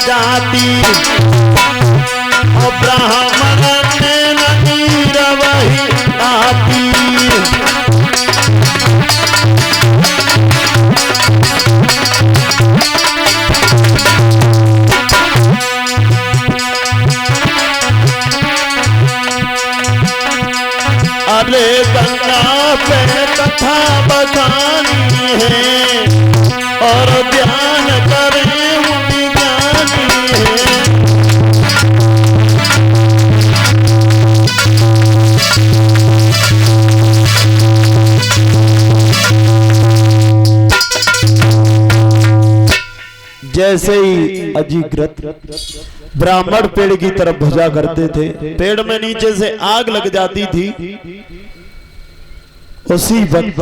जाति और ब्राह्मण ने नीर वही आती। अरे गंगा पे कथा बखानी है और ध्यान करें मुनि ज्ञानी है। जैसे ही अजीकृत ब्राह्मण पेड़ की तरफ भुजा करते थे, पेड़ में नीचे से आग लग जाती थी। उसी वक्त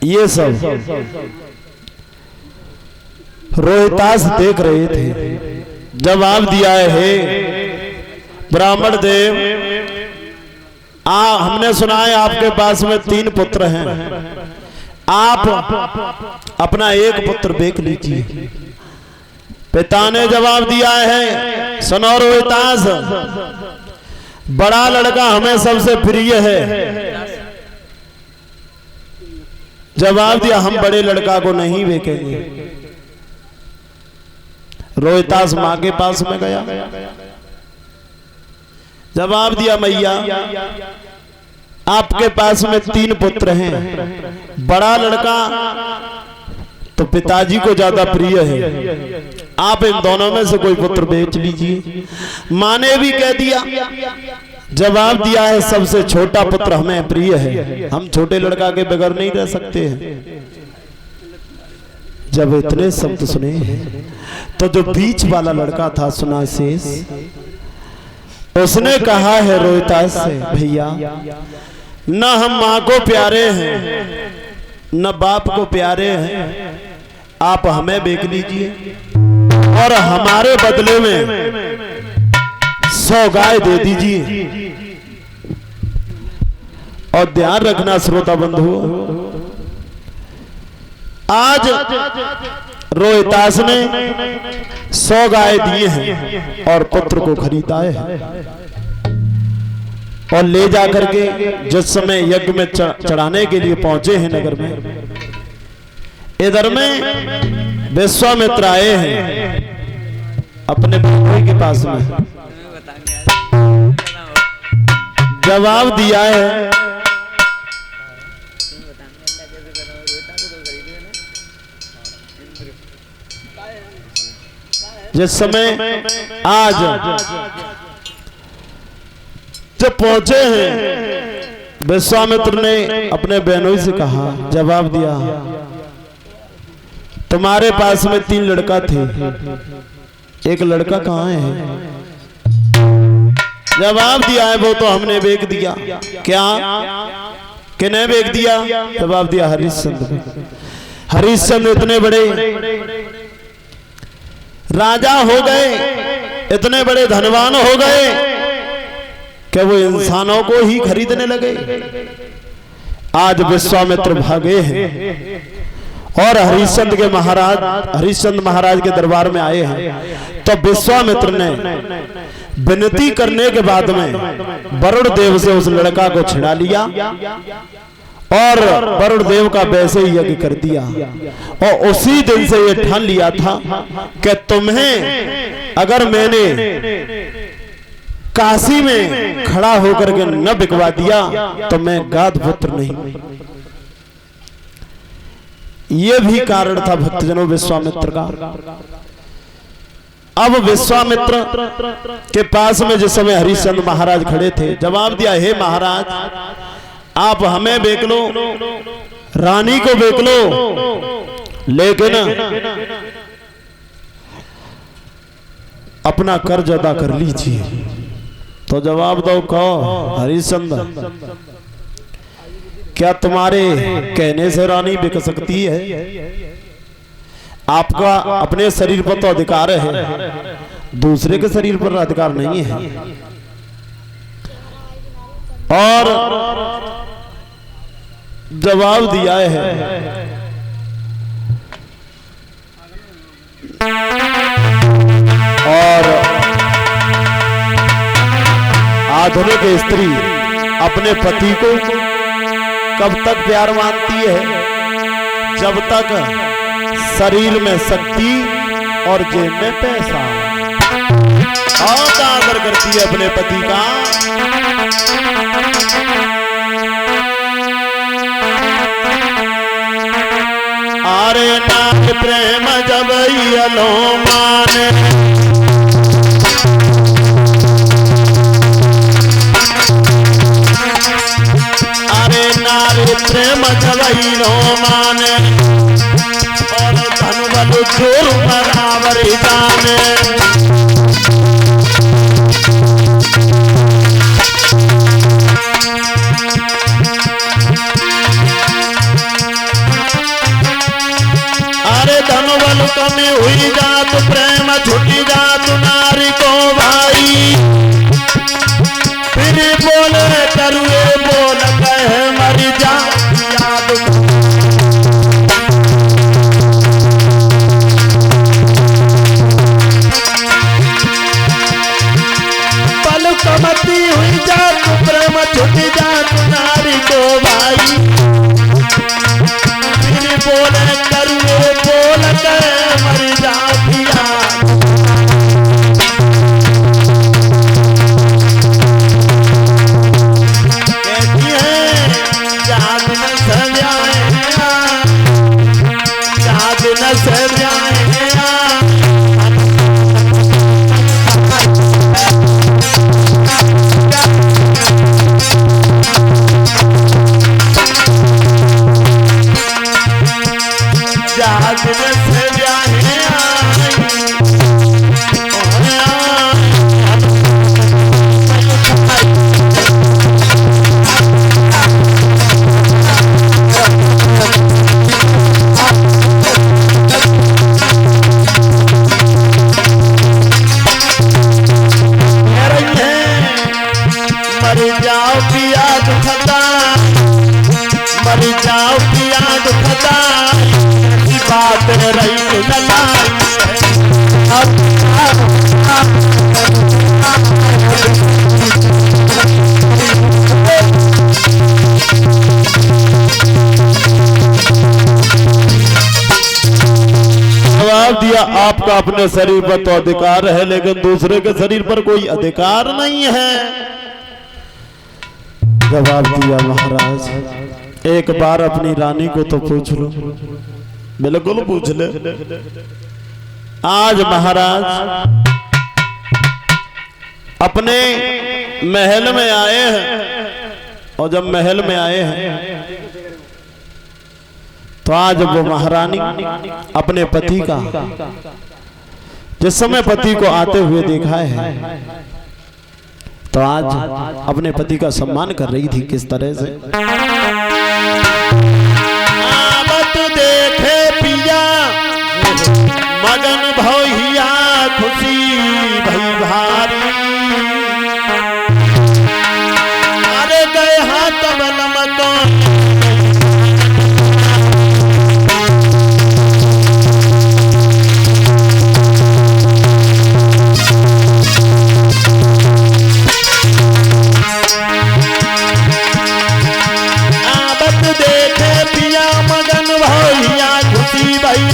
ये सब रोहितास देख रहे थे। जवाब दिया है, ब्राह्मण देव, हमने सुना है आपके पास में 3 पुत्र हैं, आप अपना एक पुत्र देख लीजिए। पिता ने जवाब दिया है, सुनो रोहितास, बड़ा लड़का हमें सबसे प्रिय है। जवाब दिया, हम बड़े लड़का को नहीं बेचेंगे। रोहितास मां के पास में गया, जवाब दिया, मैया आपके पास में 3 पुत्र हैं, बड़ा लड़का तो पिताजी को ज्यादा प्रिय है, आप इन दोनों में से कोई पुत्र बेच लीजिए। मां ने भी कह दिया, जवाब दिया है, सबसे छोटा पुत्र हमें प्रिय है, हम छोटे लड़का के बगैर नहीं रह सकते हैं। जब इतने शब्द सुने तो जो बीच वाला लड़का था सुना शेष, उसने कहा है रोहितास से, भैया न हम मां को प्यारे हैं न बाप को प्यारे हैं, आप हमें बेच लीजिए और हमारे बदले में 100 गाय दे दीजिए। और ध्यान रखना श्रोता बंधु, आज रोहितास ने 100 गाय दिए हैं और पुत्र को खरीदा है और ले जाकर के जिस समय यज्ञ में चढ़ाने के लिए पहुंचे हैं नगर में, इधर में विश्वामित्र आए हैं अपने भाई के पास में। जवाब दिया है, जिस समय आज जब पहुंचे हैं, विश्वामित्र ने अपने बहनों से कहा, जवाब दिया, तुम्हारे पास में 3 लड़का थे, एक लड़का कहाँ है? जवाब दिया है, वो तो हमने बेच दिया। क्या? किन्हें बेच दिया? जवाब दिया, हरिश्चंद्र। हरिश्चंद्र इतने बड़े राजा हो गए, इतने बड़े धनवान हो गए कि वो इंसानों को ही खरीदने लगे। आज विश्वामित्र भागे हैं और हरिश्चंद्र महाराज के दरबार में आए हैं। तो विश्वामित्र ने विनती करने के बाद में वरुण देव से उस लड़का को छिड़ा लिया और वरुण देव का वैसे ही यज्ञ कर दिया। और उसी दिन से ये ठान लिया था कि तुम्हें अगर मैंने काशी में खड़ा होकर के न बिकवा दिया तो मैं गाद पुत्र नहीं। ये भी कारण था भक्तजनों विश्वामित्र का। अब विश्वामित्र के पास में जिस समय हरिश्चंद्र महाराज खड़े थे, जवाब दिया, हे महाराज, आप हमें बेच लो, रानी को बेच लो, लेकिन अपना कर्ज अदा कर लीजिए। तो जवाब दो, कहो हरिश्चंद्र, क्या तुम्हारे कहने से रानी बिक सकती है? आपका अपने शरीर पर तो अधिकार है, दूसरे के शरीर पर अधिकार नहीं है। और जवाब दिया है, आधुनिक स्त्री अपने पति को कब तक प्यार मानती है? जब तक शरीर में शक्ति और जेब में पैसा। बहुत आदर करती है अपने पति का। अरे नाथ प्रेम जब यलो माने, अरे नारी प्रेम जब यलो माने, और धन बल जोर बराबर जाने। अरे धन बल कमी हुई जात, प्रेम छुटी जात नारी को भाई। फिर बोले करुए बोल कहे मरी जा याद। पल कमती हुई जात, प्रेम छुटी जात नारी को भाई। फिर बोले करुए बोल कहे मरी जा याद। दिया आपका अपने शरीर पर तो अधिकार है, लेकिन दूसरे के शरीर पर कोई अधिकार नहीं है। जवाब दिया महाराज, एक बार अपनी रानी को तो पूछ लो। बिल्कुल पूछ ले। आज महाराज अपने महल में आए हैं, और जब महल में आए हैं तो आज वो महारानी अपने पति का, जिस समय पति को आते हुए देखा है, तो आज अपने पति का सम्मान कर रही थी। किस तरह से? आवत देखे पिया मगन भौहिया, खुशी भई भारी। अरे गए हाथ बलम तो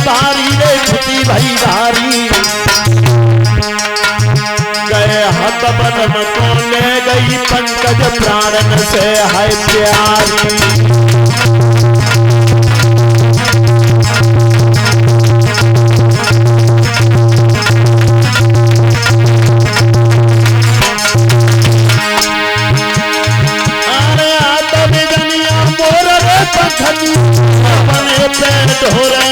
भारी रे, खुशी भाई भारी। गए हाथ बलम को ले गई, पंकज प्राणन से है प्यारी। अरे आता बिजनिया मोर रे पंखनी, अपने पैर ढोरे।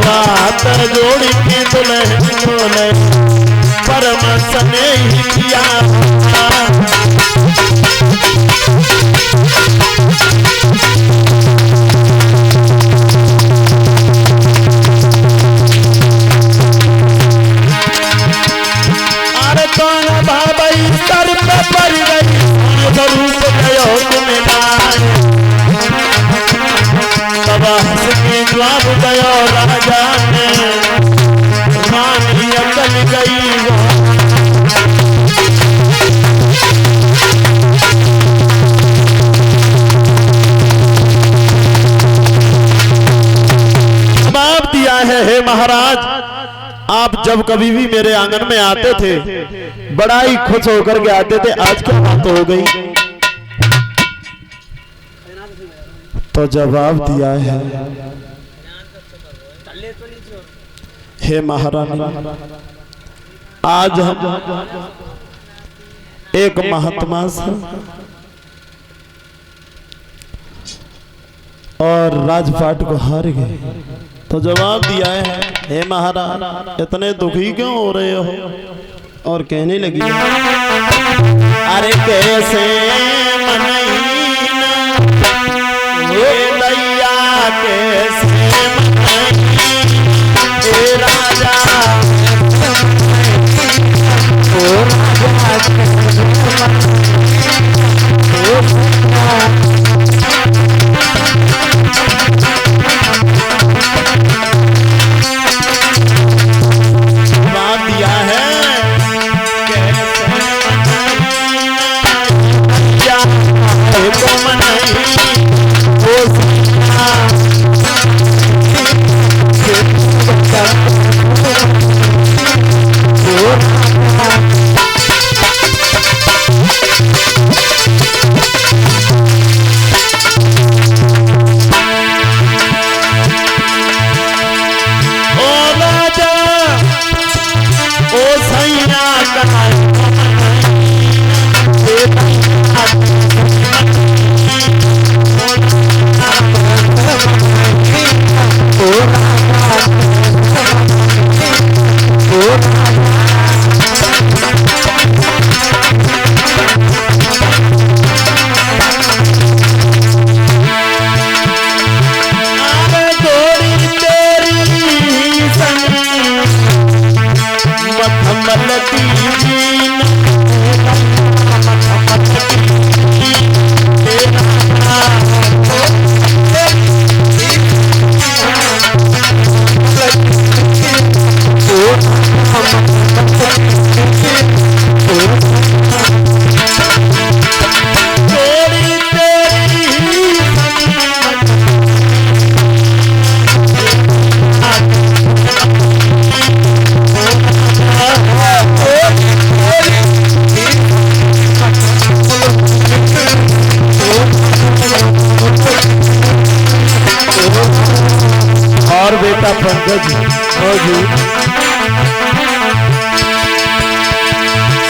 हाथ जोड़ी की दुल्हन बोले, परम स्नेही किया। अरे कौन भाई सर पे पड़ गई, स्वरूप गयो तुम्हें तब हंस के जवाब गयो राजा ने, मान ही अकल गई वो। है, हे महाराज आप जब कभी भी मेरे आंगन में आते थे बड़ा ही खुश होकर के आते थे, आज क्या बात हो गई? तो जवाब दिया है, हे महारानी आज हम एक महात्मा से और राजपाट को हार गए। तो जवाब दिया है, हे महाराज इतने दुखी क्यों हो रहे हो? और कहने लगी, अरे कैसे मनैना ये दैया कैसे मनैना ए राजा ओ राजा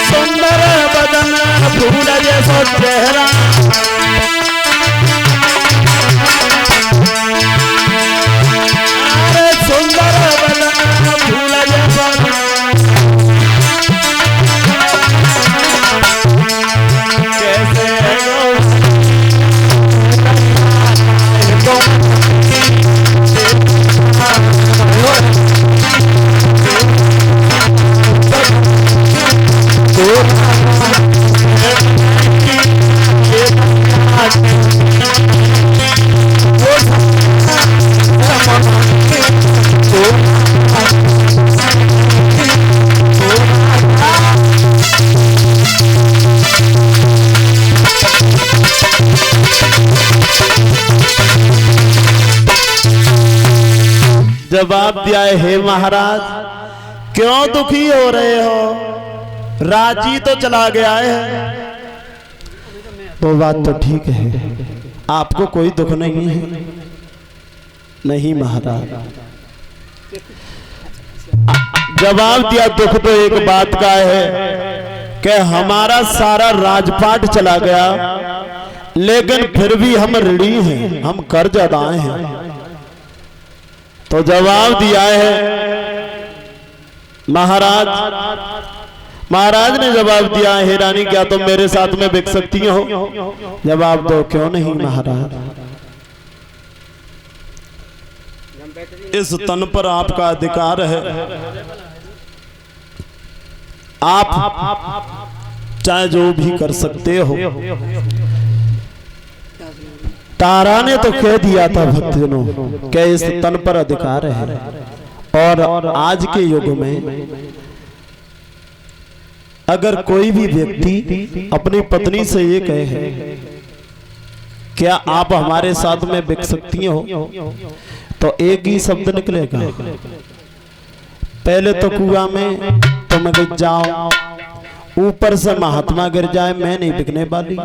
सुंदर बदन फूल जैसा चेहरा अरे सुंदर बदन फूल जैसा कैसे जवाब दिया है, हे महाराज क्यों दुखी हो रहे हो? राजी तो चला गया है। वो बात तो ठीक है, आपको कोई दुख नहीं है। नहीं महाराज, जवाब दिया दुख तो एक बात का है कि हमारा सारा राजपाट चला गया, लेकिन फिर भी हम ऋणी हैं, हम कर्ज अदाए हैं। तो जवाब दिया है महाराज ने जवाब दिया है, रानी क्या तुम मेरे साथ में बिक सकती हो? जवाब दो, क्यों नहीं महाराज, इस तन पर आपका अधिकार है, आप चाहे जो भी कर सकते हो। तारा ने तो कह दिया था भक्तजनों कि इस तन पर अधिकार है। और आज के युग में अगर कोई भी व्यक्ति अपनी पत्नी से ये कहे क्या आप हमारे साथ में बिक सकती हो? तो एक ही शब्द निकलेगा, पहले तो कुआं में तुम गिर जाओ, ऊपर से महात्मा गिर जाए, मैं नहीं बिकने वाली।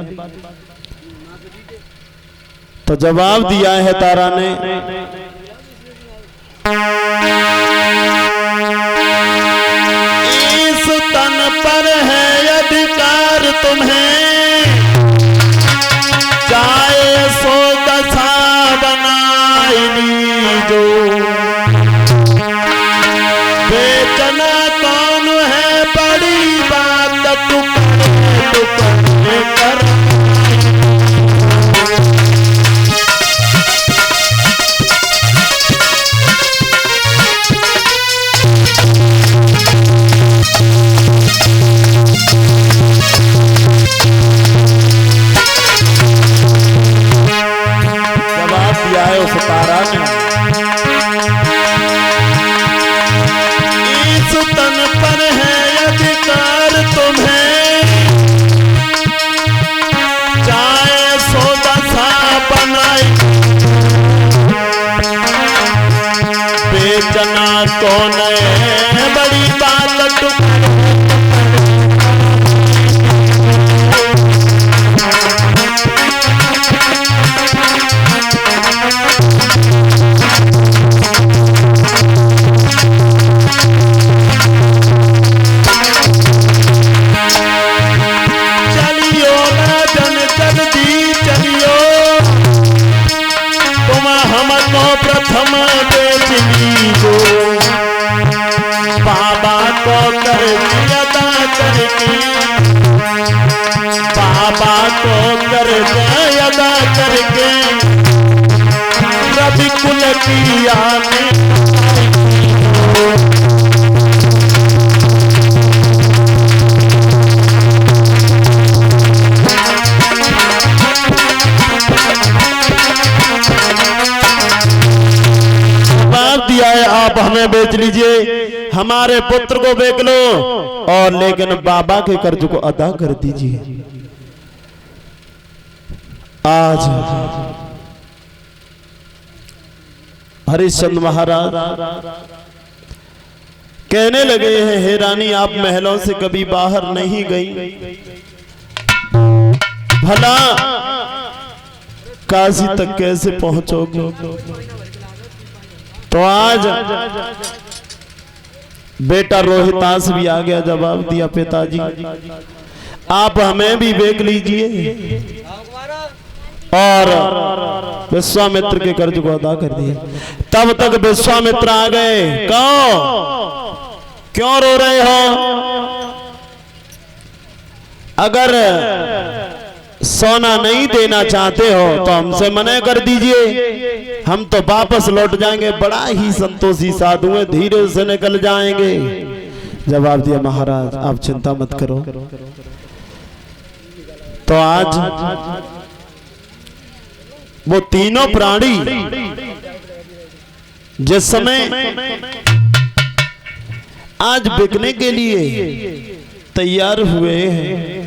तो जवाब दिया है तारा ने, इस तन पर है अधिकार तुम्हें, चाहे सो दशा बनाई लीजो, बेचना कौन है बड़ी बात, टुकड़े कर तारा ने, इस तन पर है अधिकार तुम्हें, चाहे सो दशा बनाई, बेचना कौन है बड़ी बात, प्रथम बेच लीजो, बाबा को कर अदा करके, बाबा को कर अदा करके, रवि कुल की आने दिया है, आप हमें बेच लीजिए, हमारे पुत्र को बेच लो, और लेकिन बाबा के कर्ज को अदा कर दीजिए। आज हरिश्चंद्र महाराज कहने लगे हैं, हे रानी आप महलों से कभी बाहर नहीं गई, भला काशी तक कैसे पहुंचोगे? तो आज बेटा रोहितास भी आ गया, जवाब दिया, पिताजी आप हमें भी बेच लीजिए, और विश्वामित्र के कर्ज को अदा कर दिया। तब तक विश्वामित्र आ गए, कहो क्यों रो रहे हो? अगर सोना नहीं देना चाहते हो तो हमसे मना कर दीजिए, हम तो वापस लौट जाएंगे, बड़ा ही संतोषी साधु हैं, धीरे से निकल जाएंगे। जवाब दिया, महाराज आप चिंता मत करो। तो आज वो तीनों प्राणी जिस समय आज बिकने के लिए तैयार हुए हैं,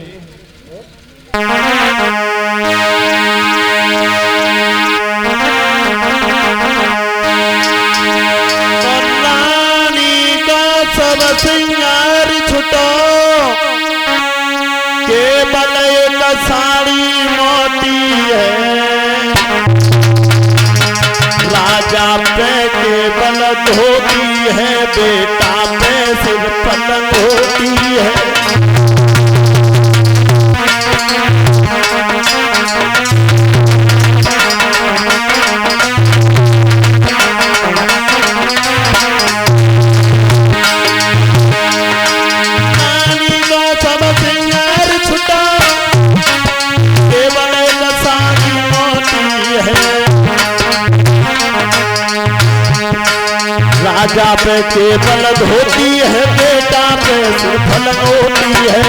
रानी का सब सिंगार छुटो, केवल एक साड़ी मोती है, राजा पे केवल धोती है, बेटा पे सिर्फ पलंग होती है। राजा पे केवल धोती है, बेटा पे सिर्फ पलंग होती है।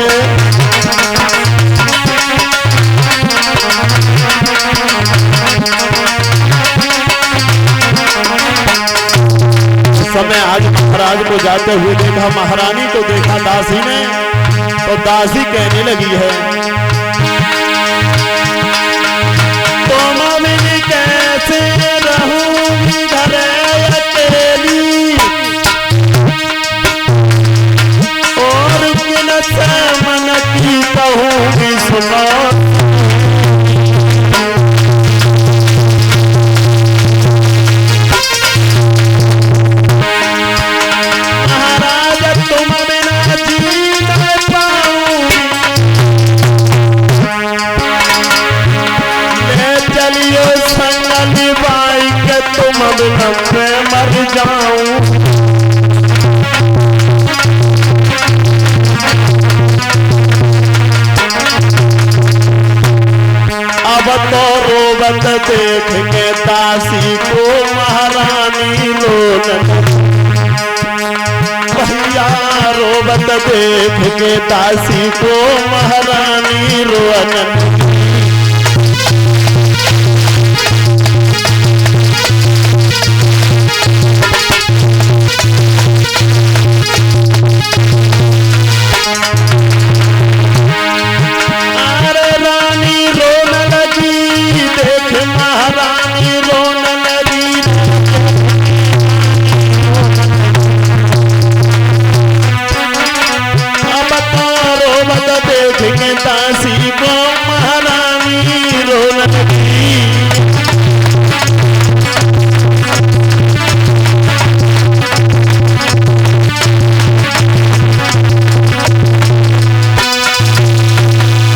समय आज महाराज को जाते हुए देखा, महारानी को देखा दासी ने, तो दासी कहने लगी है, तुम विलंब में मर जाऊं। अब तो रोबत देख के दासी को महारानी लोन, भैया रोबत देख के दासी को महारानी रोन। दासी को महारानी रोन लगी।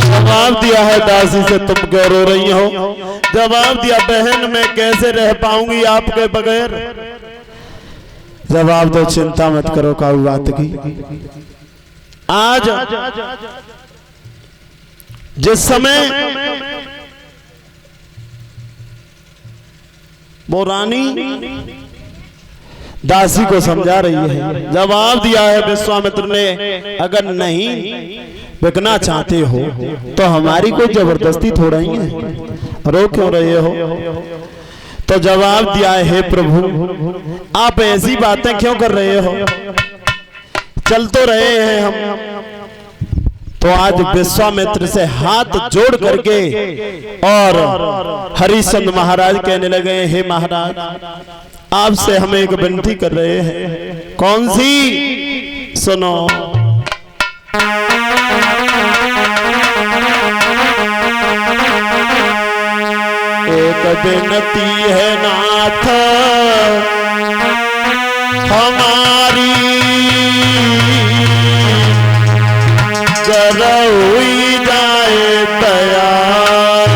जवाब दिया है दासी से, तुम क्यों रो रही हो? जवाब दिया, बहन मैं कैसे रह पाऊंगी आपके बगैर। जवाब दो, चिंता मत करो काऊ बात की। आज जिस समय वो रानी दासी को समझा रही है, जवाब दिया है विश्वामित्र ने, अगर नहीं बिकना चाहते हो तो हमारी कोई जबरदस्ती थोड़ा ही है, रो क्यों रहे हो? तो जवाब दिया है, हे प्रभु आप ऐसी बातें क्यों कर रहे हो? चल तो रहे हैं हम। तो आज विश्वामित्र से हाथ जोड़ करके और हरिश्चंद्र महाराज कहने लगे, हे महाराज आपसे हम एक विनती कर रहे हैं। कौन सी? सुनो। एक विनती है नाथ हमारी, हुई जाए तैयार।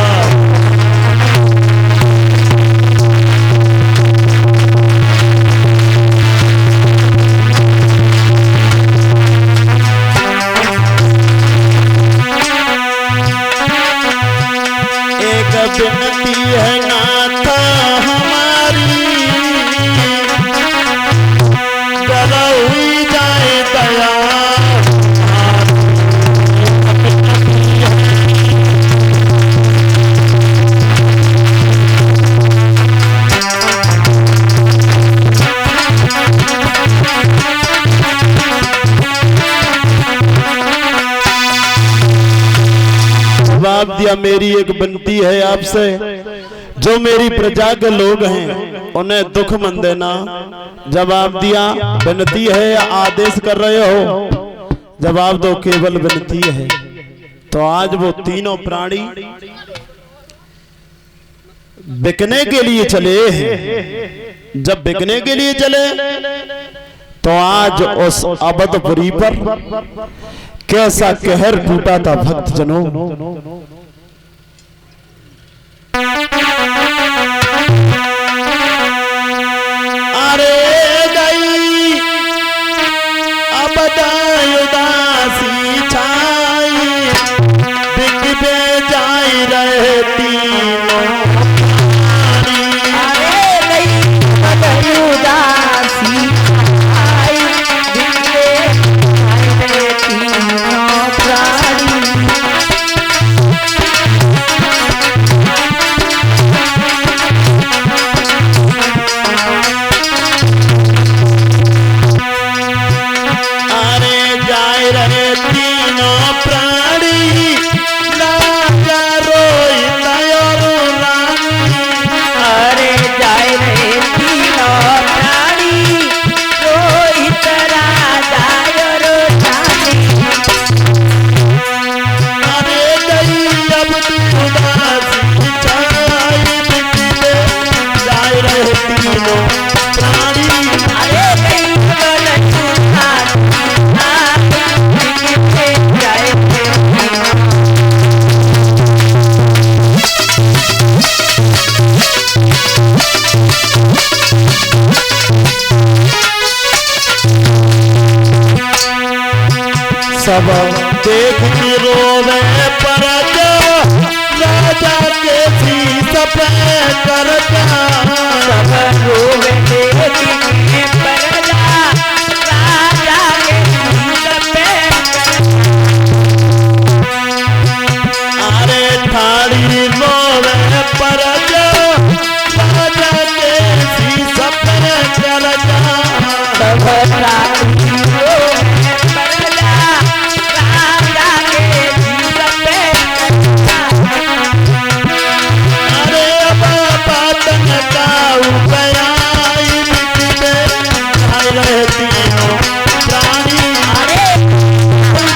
एक विनती है नाथ हमारी, जरा हुई जाए तैयार। जवाब दिया, मेरी एक विनती है आपसे, जो मेरी प्रजा के लोग हैं उन्हें दुख मन देना। जवाब दिया, विनती है या आदेश कर रहे हो? जवाब दो, केवल विनती है। तो आज वो तीनों प्राणी बिकने के लिए चले हैं। जब बिकने के लिए चले तो आज उस अवधपुरी पर कैसा कहर टूटा था भक्तजनों। अरे गई अब उदासी छाई, बिक बे जाई रहे तीनों। अरे गई अब उदासी छाई, बिक बे जाई रहे तीनों प्राणी। सब देख के रोवे प्रजा राजा के शीश पे करजा सब रोवे देख के प्रजा राजा के शीश पे अरे ठाड़ी रोवे प्रजा राजा के शीश पे करजा सब ठाड़ी रोवे प्रजा राजा के शीश पे अरे बातन का उपयाई मिटते रहती हो प्राणी अरे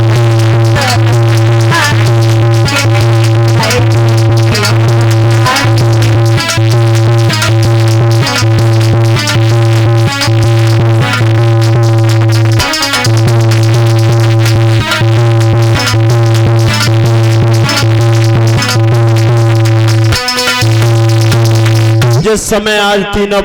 जिस समय आज तीनों